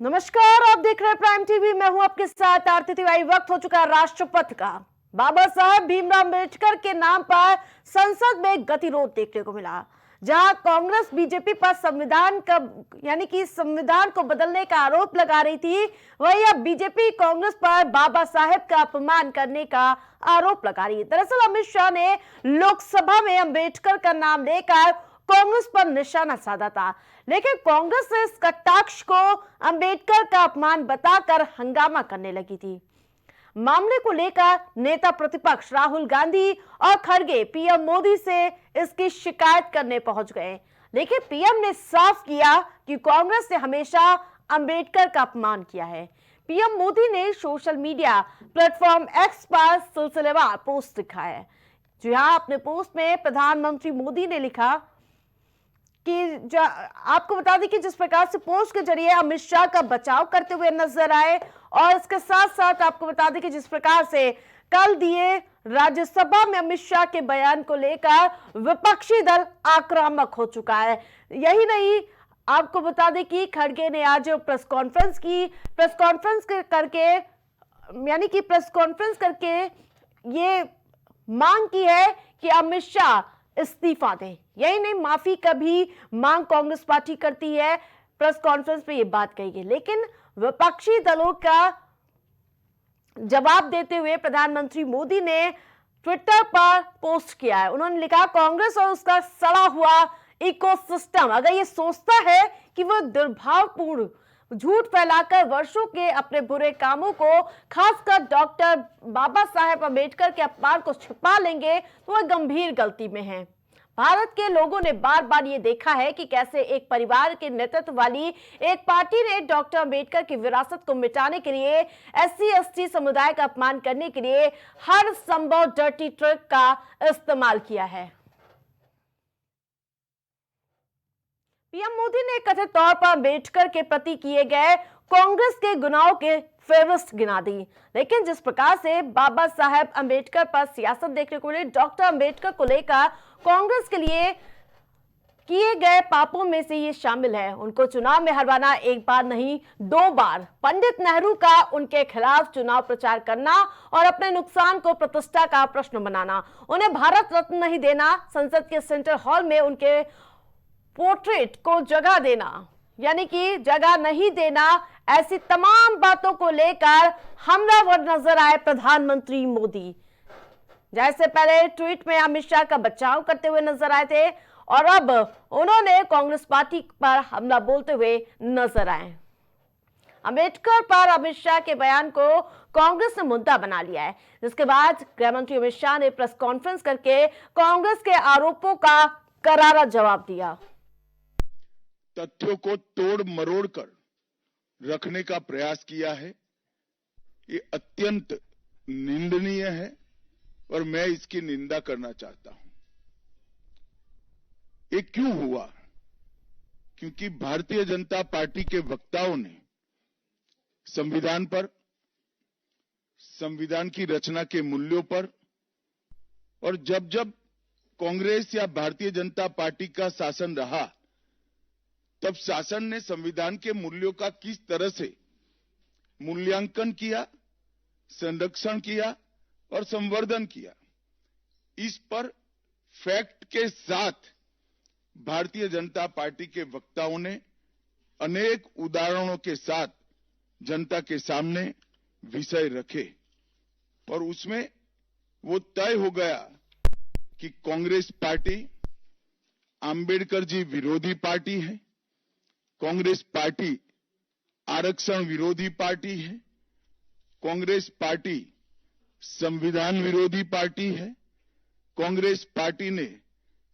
नमस्कार, आप देख रहे हैं प्राइम टीवी। मैं हूं आपके साथ आरती तिवारी। वक्त हो चुका है राष्ट्रपति का। बाबा साहब भीमराव अंबेडकर के नाम पर संसद में गतिरोध देखने को मिला, जहां कांग्रेस बीजेपी पर संविधान का संविधान को बदलने का आरोप लगा रही थी, वहीं अब बीजेपी कांग्रेस पर बाबा साहेब का अपमान करने का आरोप लगा रही है। दरअसल अमित शाह ने लोकसभा में अंबेडकर का नाम लेकर कांग्रेस पर निशाना साधा था, लेकिन कांग्रेस ने इस कटाक्ष को अंबेडकर का अपमान बताकर हंगामा करने लगी थी। मामले को लेकर नेता प्रतिपक्ष राहुल गांधी और खड़गे पीएम मोदी से इसकी शिकायत करने पहुंच गए, लेकिन पीएम ने साफ किया कि कांग्रेस ने हमेशा अंबेडकर का अपमान किया है। पीएम मोदी ने सोशल मीडिया प्लेटफॉर्म एक्स पर सिलसिलेवार पोस्ट लिखा है। जी हां, अपने पोस्ट में प्रधानमंत्री मोदी ने लिखा कि आपको बता दें कि जिस प्रकार से पोस्ट के जरिए अमित शाह का बचाव करते हुए नजर आए, और इसके साथ साथ आपको बता दें कि जिस प्रकार से कल दिए राज्यसभा में अमित शाह के बयान को लेकर विपक्षी दल आक्रामक हो चुका है। यही नहीं, आपको बता दें कि खड़गे ने आज प्रेस कॉन्फ्रेंस करके ये मांग की है कि अमित शाह इस्तीफा दें। यही नहीं, माफी का भी मांग कांग्रेस पार्टी करती है। प्रेस कॉन्फ्रेंस पे ये बात कही गई, लेकिन विपक्षी दलों का जवाब देते हुए प्रधानमंत्री मोदी ने ट्विटर पर पोस्ट किया है। उन्होंने लिखा, कांग्रेस और उसका सड़ा हुआ इकोसिस्टम अगर ये सोचता है कि वह दुर्भावपूर्ण झूठ फैलाकर वर्षों के अपने बुरे कामों को, खासकर डॉक्टर बाबा साहेब अम्बेडकर के अपमान को छिपा लेंगे, तो वह गंभीर गलती में है। भारत के लोगों ने बार बार ये देखा है कि कैसे एक परिवार के नेतृत्व वाली एक पार्टी ने डॉक्टर अम्बेडकर की विरासत को मिटाने के लिए, SC/ST समुदाय का अपमान करने के लिए हर संभव डर्टी ट्रिक का इस्तेमाल किया है। पीएम मोदी ने कथित तौर पर अंबेडकर के प्रति किए गए कांग्रेस के गुनाहों के फेहरिस्त गिना दी, लेकिन जिस प्रकार से बाबा साहेब अंबेडकर पर सियासत देखने को मिली, डॉक्टर अंबेडकर को लेकर कांग्रेस के लिए किए गए पापों में से ये शामिल है उनको चुनाव में हरवाना एक बार नहीं 2 बार, पंडित नेहरू का उनके खिलाफ चुनाव प्रचार करना और अपने नुकसान को प्रतिष्ठा का प्रश्न बनाना, उन्हें भारत रत्न नहीं देना, संसद के सेंट्रल हॉल में उनके पोर्ट्रेट को जगह देना, यानी कि जगह नहीं देना, ऐसी तमाम बातों को लेकर हमलावर नजर आए प्रधानमंत्री मोदी। जैसे पहले ट्वीट में अमित शाह का बचाव करते हुए नजर आए थे, और अब उन्होंने कांग्रेस पार्टी पर हमला बोलते हुए नजर आए। अंबेडकर पर अमित शाह के बयान को कांग्रेस ने मुद्दा बना लिया है, जिसके बाद गृह मंत्री अमित शाह ने प्रेस कॉन्फ्रेंस करके कांग्रेस के आरोपों का करारा जवाब दिया। तथ्यों को तोड़ मरोड़ कर रखने का प्रयास किया है, ये अत्यंत निंदनीय है और मैं इसकी निंदा करना चाहता हूं। ये क्यों हुआ? क्योंकि भारतीय जनता पार्टी के वक्ताओं ने संविधान पर, संविधान की रचना के मूल्यों पर, और जब जब कांग्रेस या भारतीय जनता पार्टी का शासन रहा, तब शासन ने संविधान के मूल्यों का किस तरह से मूल्यांकन किया, संरक्षण किया और संवर्धन किया, इस पर फैक्ट के साथ भारतीय जनता पार्टी के वक्ताओं ने अनेक उदाहरणों के साथ जनता के सामने विषय रखे, और उसमें वो तय हो गया कि कांग्रेस पार्टी आंबेडकर जी विरोधी पार्टी है, कांग्रेस पार्टी आरक्षण विरोधी पार्टी है, कांग्रेस पार्टी संविधान विरोधी पार्टी है, कांग्रेस पार्टी ने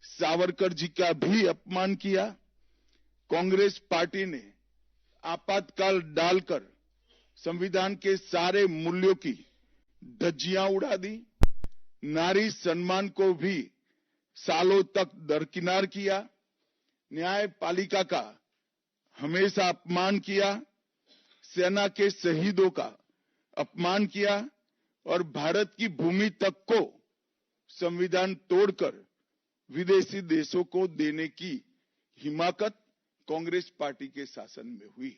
सावरकर जी का भी अपमान किया, कांग्रेस पार्टी ने आपातकाल डालकर संविधान के सारे मूल्यों की धज्जियां उड़ा दी, नारी सम्मान को भी सालों तक दरकिनार किया, न्यायपालिका का हमेशा अपमान किया, सेना के शहीदों का अपमान किया, और भारत की भूमि तक को संविधान तोड़कर विदेशी देशों को देने की हिमाकत कांग्रेस पार्टी के शासन में हुई।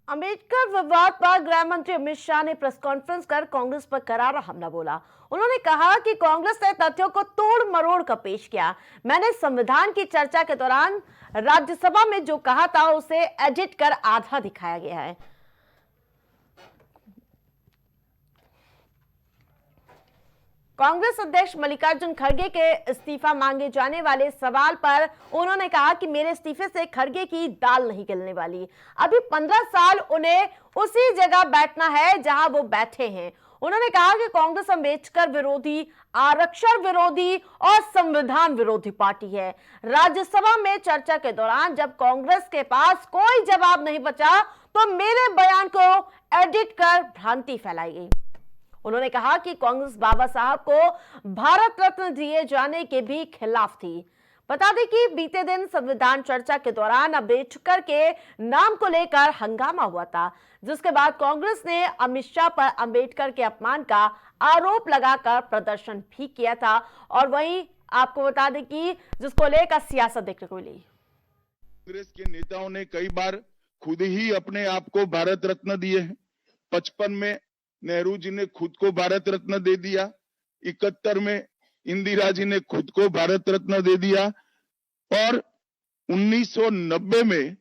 अंबेडकर विवाद पर गृह मंत्री अमित शाह ने प्रेस कॉन्फ्रेंस कर कांग्रेस पर करारा हमला बोला। उन्होंने कहा कि कांग्रेस ने तथ्यों को तोड़ मरोड़ कर पेश किया। मैंने संविधान की चर्चा के दौरान राज्यसभा में जो कहा था उसे एडिट कर आधा दिखाया गया है। कांग्रेस अध्यक्ष मल्लिकार्जुन खड़गे के इस्तीफा मांगे जाने वाले सवाल पर उन्होंने कहा कि मेरे इस्तीफे से खड़गे की दाल नहीं गलने वाली। अभी 15 साल उन्हें उसी जगह बैठना है जहां वो बैठे हैं। उन्होंने कहा कि कांग्रेस अंबेडकर विरोधी, आरक्षण विरोधी और संविधान विरोधी पार्टी है। राज्यसभा में चर्चा के दौरान जब कांग्रेस के पास कोई जवाब नहीं बचा तो मेरे बयान को एडिट कर भ्रांति फैलाई गई। उन्होंने कहा कि कांग्रेस बाबा साहब को भारत रत्न दिए जाने के भी खिलाफ थी। बता दें कि बीते दिन संविधान चर्चा के दौरान अंबेडकर के नाम को लेकर हंगामा हुआ था, जिसके बाद कांग्रेस ने अमित शाह पर अंबेडकर के अपमान का आरोप लगाकर प्रदर्शन भी किया था। और वहीं आपको बता दें कि जिसको लेकर सियासत देखने को मिली। कांग्रेस के नेताओं ने कई बार खुद ही अपने आप को भारत रत्न दिए हैं। 55 में नेहरू जी ने खुद को भारत रत्न दे दिया, 71 में इंदिरा जी ने खुद को भारत रत्न दे दिया और 1990 में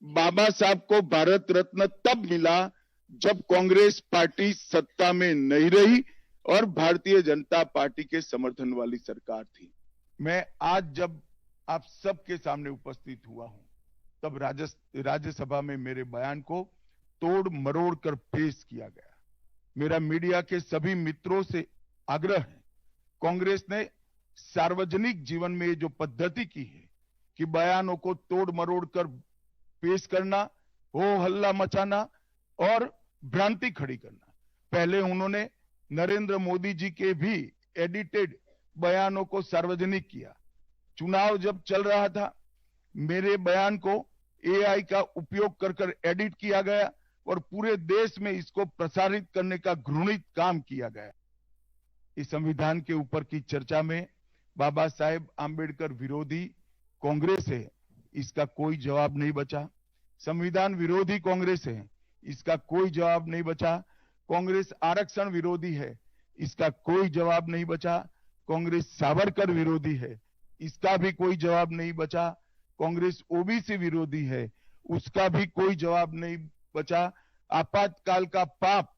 बाबा साहब को भारत रत्न तब मिला जब कांग्रेस पार्टी सत्ता में नहीं रही और भारतीय जनता पार्टी के समर्थन वाली सरकार थी। मैं आज जब आप सबके सामने उपस्थित हुआ हूं तब राज्यसभा में मेरे बयान को तोड़ मरोड़ कर पेश किया गया। मेरा मीडिया के सभी मित्रों से आग्रह है, कांग्रेस ने सार्वजनिक जीवन में जो पद्धति की है कि बयानों को तोड़ मरोड़ कर पेश करना, हो हल्ला मचाना और भ्रांति खड़ी करना। पहले उन्होंने नरेंद्र मोदी जी के भी एडिटेड बयानों को सार्वजनिक किया। चुनाव जब चल रहा था मेरे बयान को एआई का उपयोग कर एडिट किया गया और पूरे देश में इसको प्रसारित करने का घृणित काम किया गया। इस संविधान के ऊपर की चर्चा में बाबा साहेब आंबेडकर विरोधी कांग्रेस है, इसका कोई जवाब नहीं बचा। संविधान विरोधी कांग्रेस है, इसका कोई जवाब नहीं बचा। कांग्रेस आरक्षण विरोधी है, इसका कोई जवाब नहीं बचा। कांग्रेस सावरकर विरोधी है, इसका भी कोई जवाब नहीं बचा। कांग्रेस ओबीसी विरोधी है, उसका भी कोई जवाब नहीं बचा। आपातकाल का पाप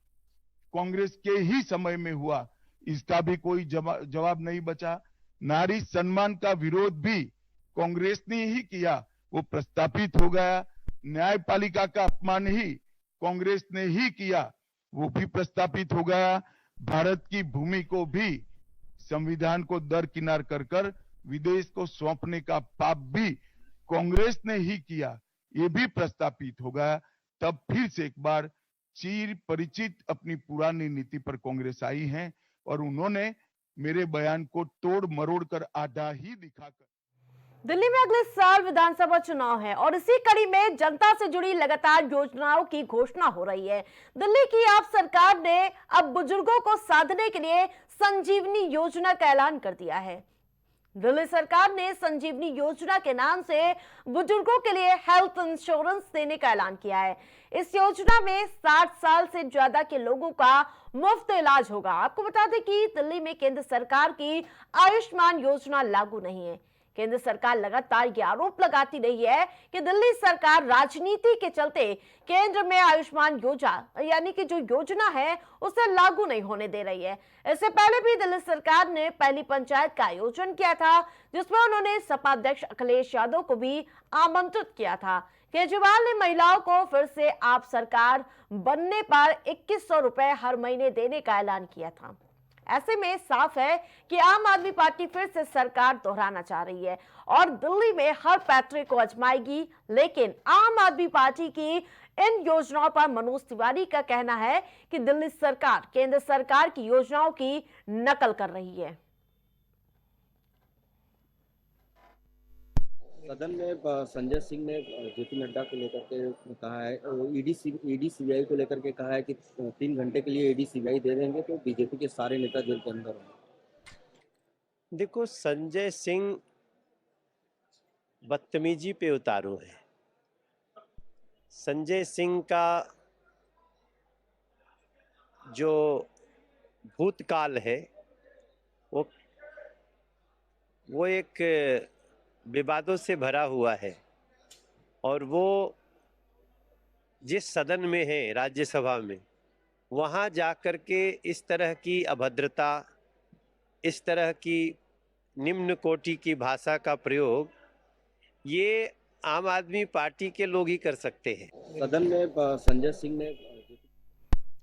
कांग्रेस के ही समय में हुआ, इसका भी कोई जवाब नहीं बचा। नारी सम्मान का विरोध भी कांग्रेस ने ही किया, वो प्रस्तापित हो गया। न्यायपालिका का अपमान ही कांग्रेस ने ही किया, वो भी प्रस्तापित हो गया। भारत की भूमि को भी संविधान को दरकिनार कर विदेश को सौंपने का पाप भी कांग्रेस ने ही किया, ये भी प्रस्तापित हो गया। तब फिर से एक बार चिर परिचित अपनी पुरानी नीति पर कांग्रेस आई है और उन्होंने मेरे बयान को तोड़ मरोड़ कर आधा ही दिखाकर। दिल्ली में अगले साल विधानसभा चुनाव है और इसी कड़ी में जनता से जुड़ी लगातार योजनाओं की घोषणा हो रही है। दिल्ली की आप सरकार ने अब बुजुर्गों को साधने के लिए संजीवनी योजना का ऐलान कर दिया है। दिल्ली सरकार ने संजीवनी योजना के नाम से बुजुर्गों के लिए हेल्थ इंश्योरेंस देने का ऐलान किया है। इस योजना में 60 साल से ज्यादा के लोगों का मुफ्त इलाज होगा। आपको बता दें कि दिल्ली में केंद्र सरकार की आयुष्मान योजना लागू नहीं है। केंद्र सरकार लगातार ये आरोप लगाती रही है कि दिल्ली सरकार राजनीति के चलते केंद्र में आयुष्मान योजना यानी कि जो योजना है उसे लागू नहीं होने दे रही है। इससे पहले भी दिल्ली सरकार ने पहली पंचायत का आयोजन किया था, जिसमें उन्होंने सपा अध्यक्ष अखिलेश यादव को भी आमंत्रित किया था। केजरीवाल ने महिलाओं को फिर से आप सरकार बनने पर 2100 रुपए हर महीने देने का ऐलान किया था। ऐसे में साफ है कि आम आदमी पार्टी फिर से सरकार दोहराना चाह रही है और दिल्ली में हर पैतरे को आजमाएगी। लेकिन आम आदमी पार्टी की इन योजनाओं पर मनोज तिवारी का कहना है कि दिल्ली सरकार केंद्र सरकार की योजनाओं की नकल कर रही है। सदन में संजय सिंह ने जेपी नड्डा को लेकर के कहा है, ईडी सीबीआई को लेकर के कहा है कि 3 घंटे के लिए ईडी सीबीआई दे देंगे तो बीजेपी के सारे नेता जेल के अंदर होंगे। देखो, संजय सिंह बदतमीजी पे उतारू है। संजय सिंह का जो भूतकाल है वो एक विवादों से भरा हुआ है और वो जिस सदन में है राज्यसभा में वहाँ जाकर के इस तरह की अभद्रता, इस तरह की निम्न कोटि की भाषा का प्रयोग ये आम आदमी पार्टी के लोग ही कर सकते हैं। सदन में संजय सिंह ने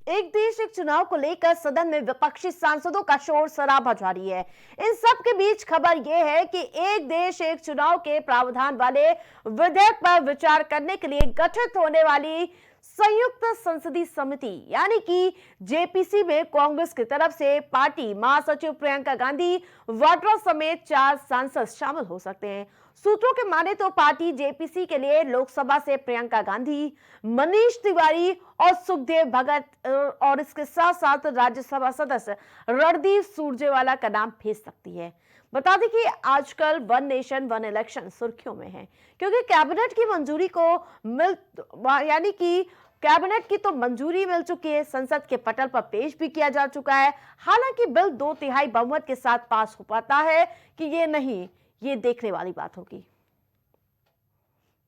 एक देश एक चुनाव को लेकर सदन में विपक्षी सांसदों का शोर शराबा जारी है। इन सब के बीच खबर यह है कि एक देश एक चुनाव के प्रावधान वाले विधेयक पर विचार करने के लिए गठित होने वाली संयुक्त संसदीय समिति यानी कि जेपीसी में कांग्रेस की तरफ से पार्टी महासचिव प्रियंका गांधी वाड्रा समेत 4 सांसद शामिल हो सकते हैं। सूत्रों के माने तो पार्टी जेपीसी के लिए लोकसभा से प्रियंका गांधी, मनीष तिवारी और सुखदेव भगत और इसके साथ साथ राज्यसभा सदस्य रणदीप सुरजेवाला का नाम भेज सकती है। बता दें कि आजकल वन नेशन वन इलेक्शन सुर्खियों में है क्योंकि कैबिनेट की मंजूरी तो मंजूरी मिल चुकी है, संसद के पटल पर पेश भी किया जा चुका है। हालांकि बिल 2/3 बहुमत के साथ पास हो पाता है कि ये नहीं, ये देखने वाली बात होगी।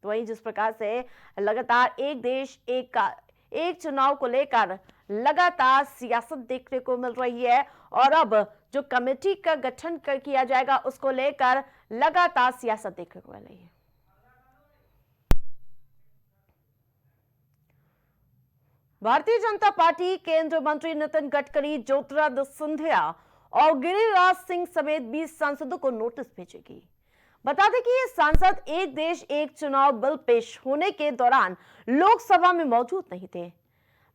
तो वहीं जिस प्रकार से लगातार एक देश एक चुनाव को लेकर लगातार सियासत देखने को मिल रही है और अब जो कमेटी का गठन किया जाएगा उसको लेकर लगातार सियासत देखने को मिल रही है। भारतीय जनता पार्टी केंद्रीय मंत्री नितिन गडकरी, ज्योतिरादित्य सिंधिया और गिरिराज सिंह समेत 20 सांसदों को नोटिस भेजेगी। बता दें कि ये सांसद एक देश एक चुनाव बिल पेश होने के दौरान लोकसभा में मौजूद नहीं थे।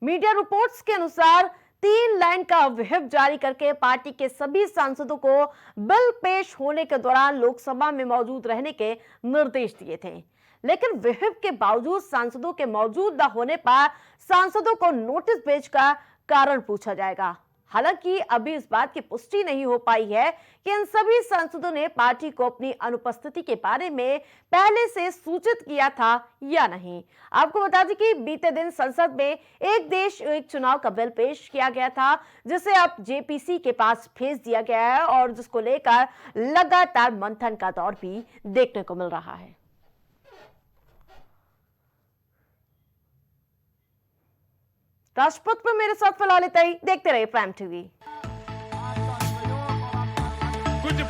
मीडिया रिपोर्ट्स के अनुसार 3 लाइन का व्हिप जारी करके पार्टी के सभी सांसदों को बिल पेश होने के दौरान लोकसभा में मौजूद रहने के निर्देश दिए थे, लेकिन व्हिप के बावजूद सांसदों के मौजूद न होने पर सांसदों को नोटिस भेजकर कारण पूछा जाएगा। हालांकि अभी इस बात की पुष्टि नहीं हो पाई है कि इन सभी सांसदों ने पार्टी को अपनी अनुपस्थिति के बारे में पहले से सूचित किया था या नहीं। आपको बता दें कि बीते दिन संसद में एक देश एक चुनाव का बिल पेश किया गया था जिसे अब जेपीसी के पास भेज दिया गया है और जिसको लेकर लगातार मंथन का दौर भी देखने को मिल रहा है। राजपथ पर मेरे साथ फिलहाल इतना ही। देखते रहिए प्राइम टीवी। कुछ